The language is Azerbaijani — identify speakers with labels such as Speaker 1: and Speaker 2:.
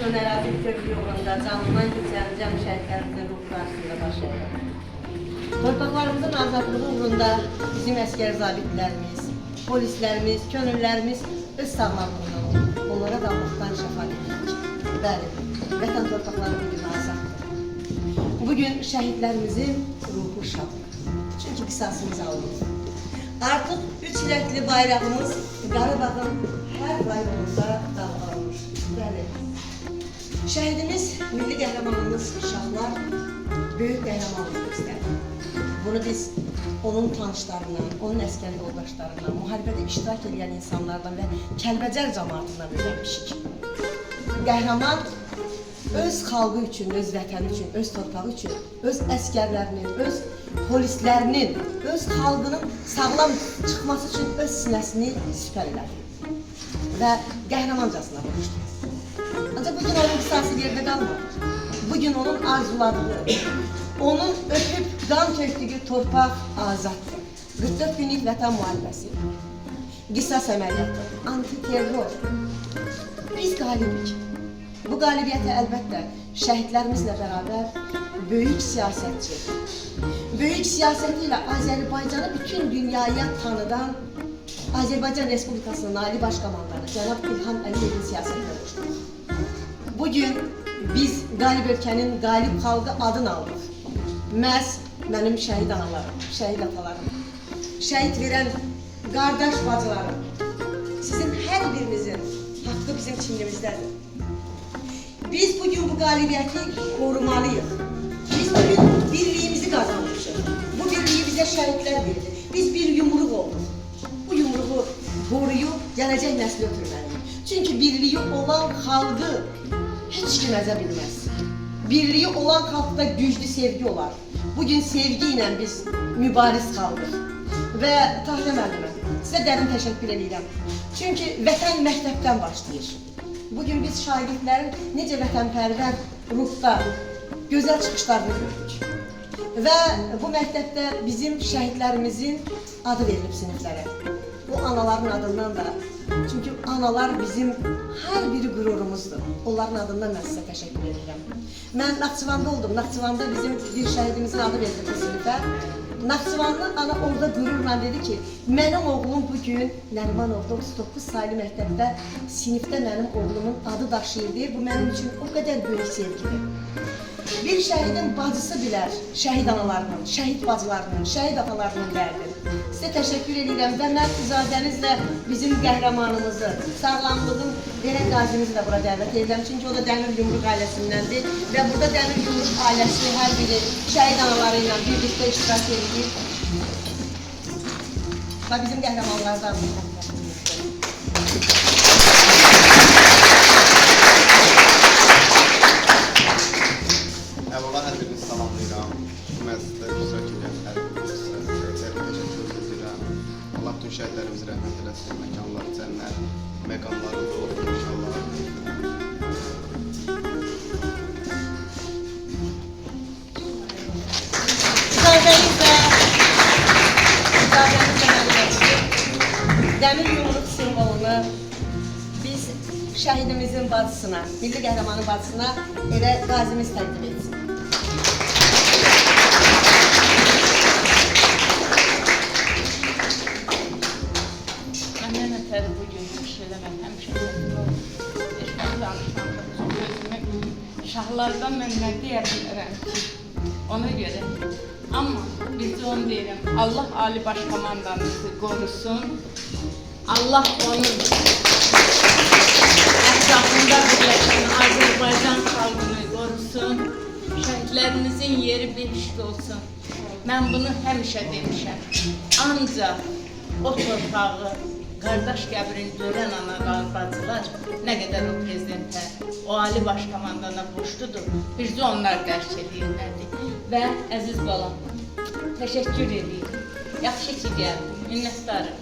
Speaker 1: Dönərəbi köklü yolunda canından keçən cəm şəhidlərimizin ruh qarşısında baş əyir. Torpaqlarımızın azadlığı uğrunda bizim əskər zabitlərimiz, polislərimiz, könüllərimiz öz sağlamlığını onlara da Allah'tan şəfaət edirik. Bəli, vətən torpaqları bugün azaddır. Bugün şəhidlərimizin ruhu şaddır. Çünki qisasımız alınır. Artıq 3 rəngli bayrağımız Qarabağın hər rayonunda dalğalanır. Bəli, şəhidimiz, milli qəhrəmanımız Şahlar böyük qəhrəmanlıq göstərir. Bunu biz onun tanışlarından, onun əskər yoldaşlarından, müharibədə iştirak edən insanlardan və Kəlbəcər cəmaatından öyrənmişik. Qəhrəman öz xalqı üçün, öz vətəni üçün, öz torpağı üçün, öz əskərlərinin, öz polislərinin, öz xalqının sağlam çıxması üçün öz sinəsini sipər elədi və qəhrəmancasına vuruşdu. Ancaq bugün onun qisası yerdə qalmadı. Bugün onun arzuladığı, onun öpüb qan tökdüyü torpaq azaddır. 44 günlük vətən müharibəsi, qisas əməliyyatı, anti-terror. Biz qalibik. Bu qalibiyyətə əlbəttə şəhidlərimizlə bərabər böyük siyasətçi, böyük siyasəti ilə Azərbaycanı bütün dünyaya tanıdan Azərbaycan Respublikasının Ali Başkomandanı Cənab İlham Əliyevin siyasətini oluşturur. Bugün biz qalib ölkənin qalib xalqı adını alırıq. Məhz mənim şəhid analarım, şəhid atalarım, şəhid verən qardaş bacılarım, sizin hər birinizin haqqı bizim çiynimizdədir. Biz bugün bu qalibiyyəti korumalıyıq. Biz bugün birliyimizi qazanmışıq. Bu birliyi bizə şəhidlər verdi. Biz bir yumruq olduq. Bu yumruğu qoruyub gələcək nəsli ötürməliyik. Çünki birliyi olan xalqı heç kim əzə bilməz. Birliyi olan xalqda güclü sevgi olar. Bugün sevgi ilə biz mübariz xalqıq. Və Tahirə müəllimə, sizə dərin təşəkkür edirəm. Çünki vətən məktəbdən başlayır. Bugün biz şagirdlərin necə vətənpərvər ruhda gözəl çıxışlarını gördük. Və bu məktəbdə bizim şəhidlərimizin adı verilib siniflərə. Bu anaların adından da. Çünki analar bizim hər biri qürurumuzdur. Onların adından mən sizə təşəkkür edirəm. Mən Naxçıvanda oldum. Naxçıvanda bizim bir şəhidimizin adı verilib bu sinifə. Naxçıvanlı ana orada qürurla dedi ki, mənim oğlum bugün Nərimanovda 39 saylı məktəbdə sinifdə mənim oğlumun adı daşıyırdı. Bu mənim üçün o qədər böyük sevgidir. Bir şəhidin bacısı bilər şəhid analarının, şəhid bacılarının, şəhid atalarının dərdir. Sizə təşəkkür edirəm və mən izadənizlə bizim qəhrəmanımızı, sağlamlığın verən qazimizi də bura dəvət edirəm. Çünki o da Dəmir Yumruq ailəsindəndir və burada Dəmir Yumruq ailəsi hər biri şəhid anaları ilə birlikdə iştirak edir. Və bizim qəhrəmanlardan
Speaker 2: Əvvəla hər birinizi salamlayıram. Bu məclisdə iştirak edən hər birinizə təşəkkür edirəm. Allah bütün şəhidlərimizi rəhmət eləsin, məkanları cənnət, məqamları doğru inşallah.
Speaker 1: Dəmir Yumruq simvolunu biz şəhidimizin bacısına, milli qəhrəmanın bacısına elə qazimiz təqdim etsin.
Speaker 3: Məndən ötəri bu gün iş eləmək həmişə mümkün olur. Eşmək danışmaqda gözümü şahlardan mən nə deyə bilərəm ki, ona görə. Amma bizə onu deyirəm, Allah Ali Başkomandanımızı qorusun, Allah onun ətrafında birləşən Azərbaycan xalqını qorusun, şəhidlərimizin yeri behişt olsun. Mən bunu həmişə demişəm. Ancaq o torpağı, qardaş qəbrini görən analar, bacılar nə qədər o prezidentə, o Ali Başkomandana borçludur, bircə onlar dərk edirlərdi. Və əziz balam, təşəkkür edirəm. Yaxşı ki, gəldim, minnətdarım.